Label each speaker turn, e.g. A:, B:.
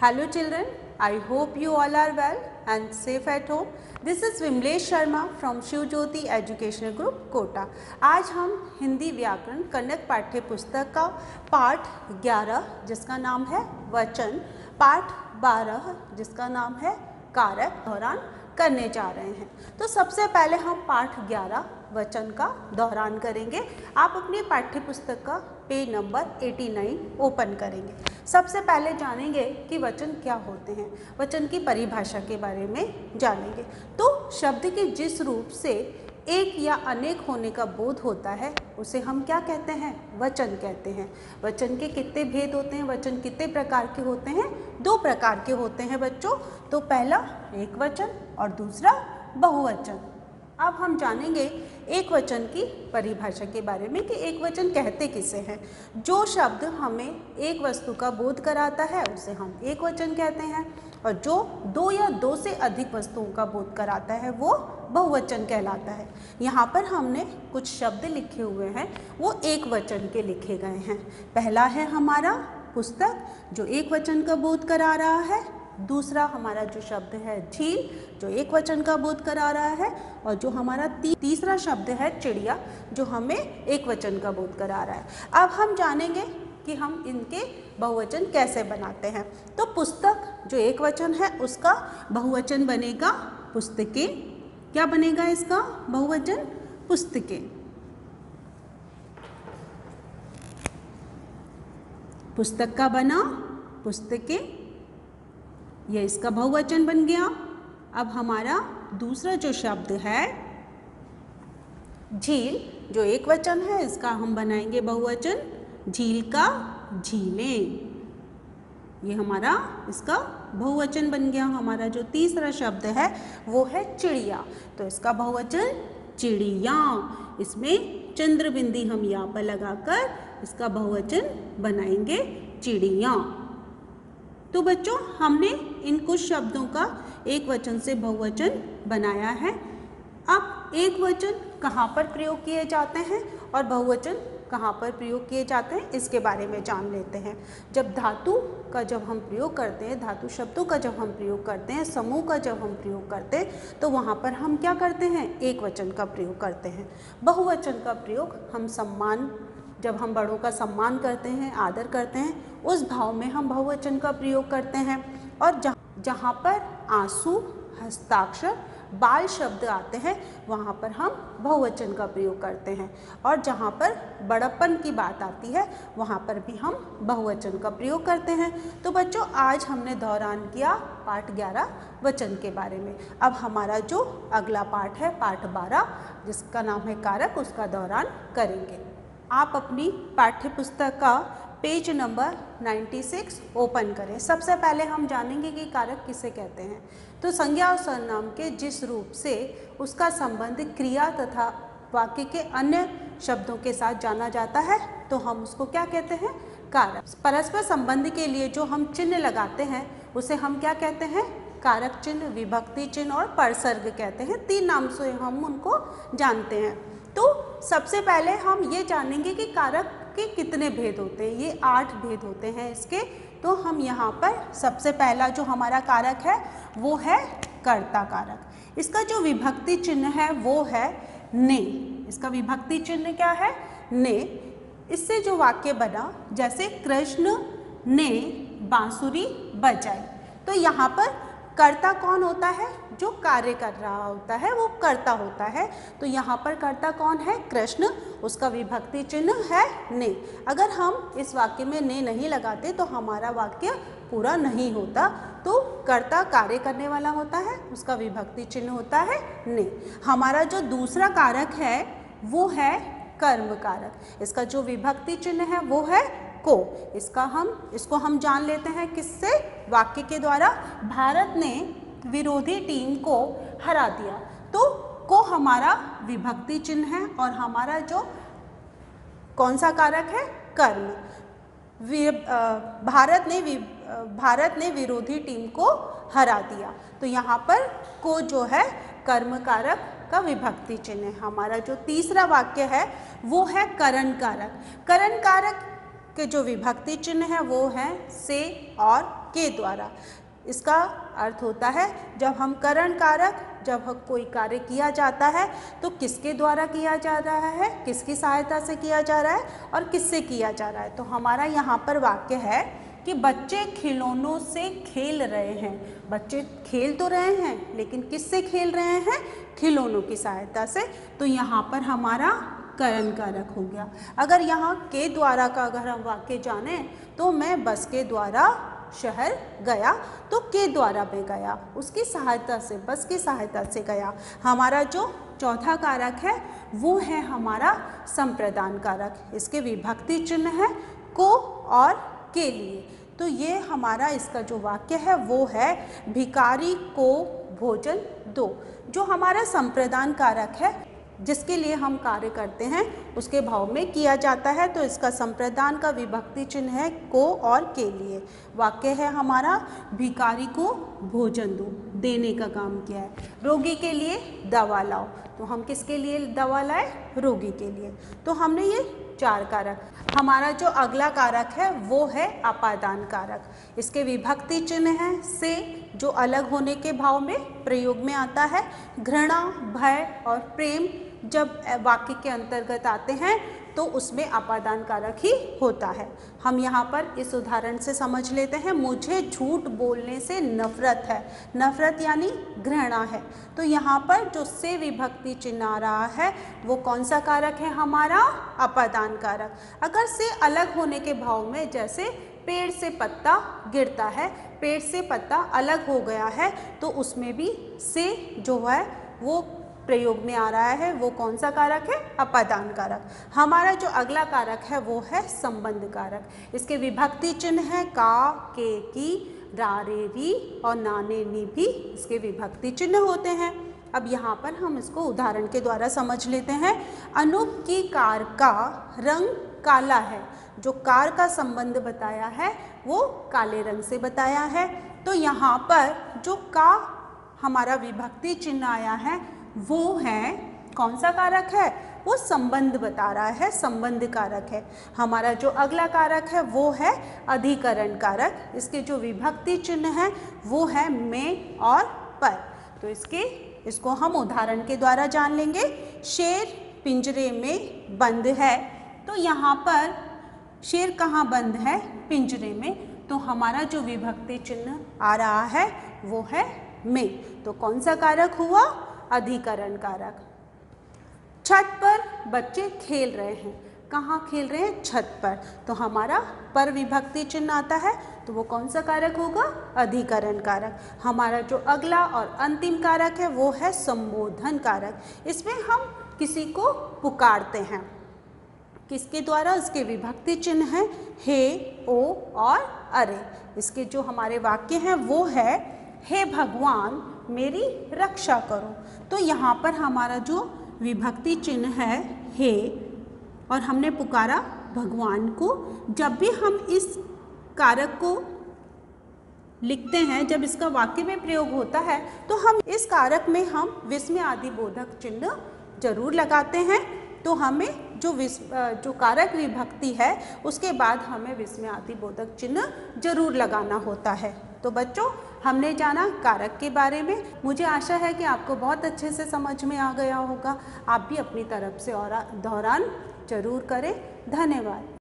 A: Hello children, I hope you all are well and safe at home. This is Vimlesh Sharma from Shiv Jyoti educational group Kota. आज हम हिंदी व्याकरण कन्नड़ पाठ्य पुस्तक का पाठ 11 जिसका नाम है वचन, पाठ 12 जिसका नाम है कारक दोहरान करने जा रहे हैं। तो सबसे पहले हम पाठ 11 वचन का दोहरान करेंगे। आप अपनी पाठ्य पुस्तक का पेज नंबर 89 ओपन करेंगे। सबसे पहले जानेंगे कि वचन क्या होते हैं, वचन की परिभाषा के बारे में जानेंगे। तो शब्द के जिस रूप से एक या अनेक होने का बोध होता है उसे हम क्या कहते हैं, वचन कहते हैं। वचन के कितने भेद होते हैं, वचन कितने प्रकार के होते हैं? 2 प्रकार के होते हैं बच्चों। तो पहला एक वचन और दूसरा बहुवचन। अब हम जानेंगे एक वचन की परिभाषा के बारे में कि एक वचन कहते किसे हैं। जो शब्द हमें एक वस्तु का बोध कराता है उसे हम एक वचन कहते हैं, और जो 2 या 2 से अधिक वस्तुओं का बोध कराता है वो बहुवचन कहलाता है। यहाँ पर हमने कुछ शब्द लिखे हुए हैं, वो एक वचन के लिखे गए हैं। पहला है हमारा पुस्तक जो एक वचन का बोध करा रहा है। दूसरा हमारा जो शब्द है झील जो एक वचन का बोध करा रहा है, और जो हमारा तीसरा शब्द है चिड़िया जो हमें एक वचन का बोध करा रहा है। अब हम जानेंगे कि हम इनके बहुवचन कैसे बनाते हैं। तो पुस्तक जो एक वचन है उसका बहुवचन बनेगा पुस्तकें। क्या बनेगा इसका बहुवचन? पुस्तकें। पुस्तक का बना पुस्तकें, यह इसका बहुवचन बन गया। अब हमारा दूसरा जो शब्द है झील जो एक वचन है इसका हम बनाएंगे बहुवचन झील का झीलें। ये हमारा इसका बहुवचन बन गया। हमारा जो तीसरा शब्द है वो है चिड़िया, तो इसका बहुवचन चिड़िया। इसमें चंद्र बिंदी हम यहाँ पर लगाकर इसका बहुवचन बनाएंगे चिड़िया। तो बच्चों हमने इन कुछ शब्दों का एक वचन से बहुवचन बनाया है। अब एक वचन कहाँ पर प्रयोग किए जाते हैं और बहुवचन कहाँ पर प्रयोग किए जाते हैं इसके बारे में जान लेते हैं। जब धातु का जब हम प्रयोग करते हैं, धातु शब्दों का जब हम प्रयोग करते हैं, समूह का जब हम प्रयोग करते हैं, तो वहाँ पर हम क्या करते हैं, एक वचन का प्रयोग करते हैं। बहुवचन का प्रयोग हम सम्मान, जब हम बड़ों का सम्मान करते हैं, आदर करते हैं, उस भाव में हम बहुवचन का प्रयोग करते हैं। और जहाँ पर आंसू, हस्ताक्षर, बाल शब्द आते हैं वहाँ पर हम बहुवचन का प्रयोग करते हैं। और जहाँ पर बड़प्पन की बात आती है वहाँ पर भी हम बहुवचन का प्रयोग करते हैं। तो बच्चों आज हमने दोहरान किया पाठ 11 वचन के बारे में। अब हमारा जो अगला पाठ है पाठ 12 जिसका नाम है कारक, उसका दोहरान करेंगे। आप अपनी पाठ्य पुस्तक का पेज नंबर 96 ओपन करें। सबसे पहले हम जानेंगे कि कारक किसे कहते हैं। तो संज्ञा और सर्वनाम के जिस रूप से उसका संबंध क्रिया तथा वाक्य के अन्य शब्दों के साथ जाना जाता है तो हम उसको क्या कहते हैं, कारक। परस्पर संबंध के लिए जो हम चिन्ह लगाते हैं उसे हम क्या कहते हैं, कारक चिन्ह, विभक्ति चिन्ह और परसर्ग कहते हैं। 3 नाम से हम उनको जानते हैं। तो सबसे पहले हम ये जानेंगे कि कारक के कितने भेद होते हैं। ये 8 भेद होते हैं इसके। तो हम यहाँ पर सबसे पहला जो हमारा कारक है वो है कर्ता कारक। इसका जो विभक्ति चिन्ह है वो है ने। इसका विभक्ति चिन्ह क्या है, ने। इससे जो वाक्य बना जैसे कृष्ण ने बांसुरी बजाई, तो यहाँ पर कर्ता कौन होता है, जो कार्य कर रहा होता है वो कर्ता होता है। तो यहाँ पर कर्ता कौन है, कृष्ण, उसका विभक्ति चिन्ह है ने। अगर हम इस वाक्य में ने नहीं लगाते तो हमारा वाक्य पूरा नहीं होता। तो कर्ता कार्य करने वाला होता है, उसका विभक्ति चिन्ह होता है ने। हमारा जो दूसरा कारक है वो है कर्म कारक। इसका जो विभक्ति चिन्ह है वो है को। इसको हम जान लेते हैं किससे, वाक्य के द्वारा। भारत ने विरोधी टीम को हरा दिया। तो को हमारा विभक्ति चिन्ह है और हमारा जो कौन सा कारक है, कर्म। भारत ने विरोधी टीम को हरा दिया। तो यहाँ पर को जो है कर्म कारक का विभक्ति चिन्ह है। हमारा जो तीसरा वाक्य है वो है करण कारक। करण कारक के जो विभक्ति चिन्ह है वो है से और के द्वारा। इसका अर्थ होता है जब हम करण कारक, जब हम कोई कार्य किया जाता है तो किसके द्वारा किया जा रहा है, किसकी सहायता से किया जा रहा है और किससे किया जा रहा है। तो हमारा यहाँ पर वाक्य है कि बच्चे खिलौनों से खेल रहे हैं। बच्चे खेल तो रहे हैं लेकिन किससे खेल रहे हैं, खिलौनों की सहायता से। तो यहाँ पर हमारा करण कारक हो गया। अगर यहाँ के द्वारा का अगर हम वाक्य जाने तो मैं बस के द्वारा शहर गया, तो के द्वारा में गया, उसकी सहायता से, बस की सहायता से गया। हमारा जो चौथा कारक है वो है हमारा संप्रदान कारक। इसके विभक्ति चिन्ह है को और के लिए। तो ये हमारा इसका जो वाक्य है वो है भिखारी को भोजन दो। जो हमारा संप्रदान कारक है जिसके लिए हम कार्य करते हैं उसके भाव में किया जाता है, तो इसका संप्रदान का विभक्ति चिन्ह है को और के लिए। वाक्य है हमारा भिखारी को भोजन दो, देने का काम किया है। रोगी के लिए दवा लाओ, तो हम किसके लिए दवा लाए, रोगी के लिए। तो हमने ये चार कारक। हमारा जो अगला कारक है वो है अपादान कारक। इसके विभक्ति चिन्ह है से, जो अलग होने के भाव में प्रयोग में आता है। घृणा, भय और प्रेम जब वाक्य के अंतर्गत आते हैं तो उसमें अपादान कारक ही होता है। हम यहाँ पर इस उदाहरण से समझ लेते हैं। मुझे झूठ बोलने से नफरत है। नफरत यानी घृणा है। तो यहाँ पर जो से विभक्ति चिन्ह आ रहा है वो कौन सा कारक है, हमारा अपादान कारक। अगर से अलग होने के भाव में, जैसे पेड़ से पत्ता गिरता है, पेड़ से पत्ता अलग हो गया है, तो उसमें भी से जो है वो प्रयोग में आ रहा है। वो कौन सा कारक है, अपादान कारक। हमारा जो अगला कारक है वो है संबंध कारक। इसके विभक्ति चिन्ह है का, के, की, रा, रे, री और ना, ने, नी भी इसके विभक्ति चिन्ह होते हैं। अब यहाँ पर हम इसको उदाहरण के द्वारा समझ लेते हैं। अनूप की कार का रंग काला है। जो कार का संबंध बताया है वो काले रंग से बताया है। तो यहाँ पर जो का हमारा विभक्ति चिन्ह आया है वो है कौन सा कारक है, वो संबंध बता रहा है, संबंध कारक है। हमारा जो अगला कारक है वो है अधिकरण कारक। इसके जो विभक्ति चिन्ह है वो है में और पर। तो इसको हम उदाहरण के द्वारा जान लेंगे। शेर पिंजरे में बंद है। तो यहाँ पर शेर कहाँ बंद है, पिंजरे में। तो हमारा जो विभक्ति चिन्ह आ रहा है वो है में। तो कौन सा कारक हुआ, अधिकरण कारक। छत पर बच्चे खेल रहे हैं। कहाँ खेल रहे हैं, छत पर। तो हमारा पर विभक्ति चिन्ह आता है, तो वो कौन सा कारक होगा, अधिकरण कारक। हमारा जो अगला और अंतिम कारक है वो है संबोधन कारक। इसमें हम किसी को पुकारते हैं, किसके द्वारा, इसके विभक्ति चिन्ह है हे, ओ और अरे। इसके जो हमारे वाक्य हैं वो है हे भगवान मेरी रक्षा करो। तो यहाँ पर हमारा जो विभक्ति चिन्ह है हे, और हमने पुकारा भगवान को। जब भी हम इस कारक को लिखते हैं, जब इसका वाक्य में प्रयोग होता है, तो हम इस कारक में हम विस्मय आदि बोधक चिन्ह जरूर लगाते हैं। तो हमें जो कारक विभक्ति है उसके बाद हमें विस्मय आदि बोधक चिन्ह जरूर लगाना होता है। तो बच्चों, हमने जाना कारक के बारे में। मुझे आशा है कि आपको बहुत अच्छे से समझ में आ गया होगा। आप भी अपनी तरफ से और दोहरान जरूर करें। धन्यवाद।